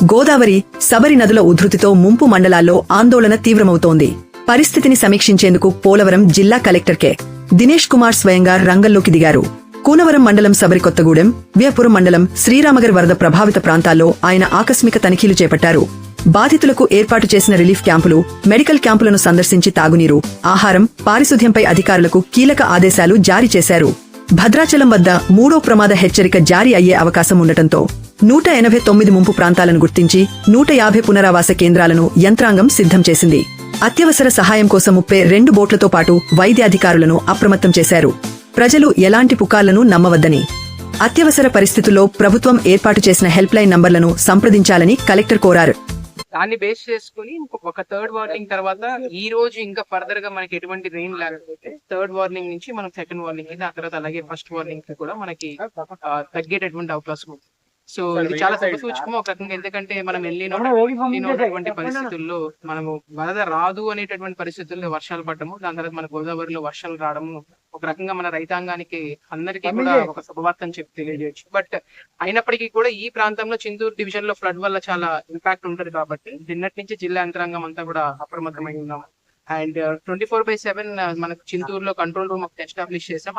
గోదావరి, సబరి నదుల ఉధృతితో ముంపు మండలాల్లో ఆందోళన తీవ్రమవుతోంది. పరిస్థితిని సమీక్షించేందుకు పోలవరం జిల్లా కలెక్టర్ కె. దినేష్ కుమార్ స్వయంగా రంగంలోకి దిగారు. కూనవరం మండలం సబరికొత్తగూడెం, వియపురం మండలం శ్రీరామగర్ వరద ప్రభావిత ప్రాంతాల్లో ఆయన ఆకస్మిక తనిఖీలు చేపట్టారు. బాధితులకు ఏర్పాటు చేసిన రిలీఫ్ క్యాంపులు, మెడికల్ క్యాంపులను సందర్శించి తాగునీరు, ఆహారం, పారిశుధ్యంపై అధికారులకు కీలక ఆదేశాలు జారీ చేశారు. భద్రాచలం వద్ద 3వ ప్రమాద హెచ్చరిక జారీ అయ్యే అవకాశం ఉండటంతో 189 ముంపు ప్రాంతాలను గుర్తించి 150 పునరావాస కేంద్రాలను యంత్రాంగం సిద్ధం చేసింది. అత్యవసర సహాయం కోసం 32 బోట్లతో పాటు వైద్యాధికారులను అప్రమత్తం చేశారు. ప్రజలు ఎలాంటి పుకార్లను నమ్మవద్దని, అత్యవసర పరిస్థితుల్లో ప్రభుత్వం ఏర్పాటు చేసిన హెల్ప్ లైన్ నంబర్లను సంప్రదించాలని కలెక్టర్ కోరారు. దాన్ని బేస్ చేసుకుని ఒక థర్డ్ వార్నింగ్ తర్వాత ఈ రోజు ఇంకా ఫర్దర్ గా మనకి ఎటువంటి రెయిన్ లేకపోతే థర్డ్ వార్నింగ్ నుంచి మనం సెకండ్ వార్నింగ్ కి, ఆ తర్వాత అలాగే ఫస్ట్ వార్నింగ్ కి కూడా మనకి తగ్గేటటువంటి అవకాశం ఉంది. సో ఇది చాలా శుభసూచకం ఒక రకంగా. ఎందుకంటే మనం వెళ్ళినటువంటి పరిస్థితుల్లో మనము వరద రాదు అనేటటువంటి పరిస్థితుల్లో వర్షాలు పడటము, దాని తర్వాత మన గోదావరిలో వర్షాలు రావడము ఒక రకంగా మన రైతాంగానికి అందరికీ కూడా ఒక శుభవార్త అని చెప్పి తెలియజేయచ్చు. బట్ అయినప్పటికీ కూడా ఈ ప్రాంతంలో చింతూరు డివిజన్ లో ఫ్లడ్ వల్ల చాలా ఇంపాక్ట్ ఉంటుంది కాబట్టి నిన్నటి నుంచి జిల్లా యంత్రాంగం అంతా కూడా అప్రమత్తమై ఉన్నాము. అండ్ 24/7 మనకు చింతూరులో కంట్రోల్ రూమ్ ఒకటి ఎస్టాబ్లిష్ చేసాం.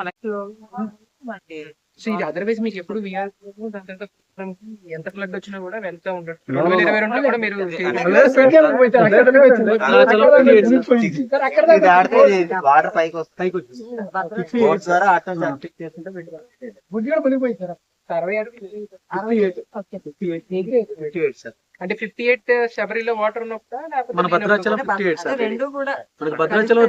అదర్వైజ్ మీకు ఎప్పుడు ఎంత ఫ్లడ్ వచ్చినా కూడా వెళ్తూ ఉంటాడు. 2022 కూడా మీరు వాటర్ పైకి వస్తాయి అంటే 58 శబరిలో వాటర్ ఉన్నప్పుడు మన భద్రాచలం 58 సార్. భద్రాచలం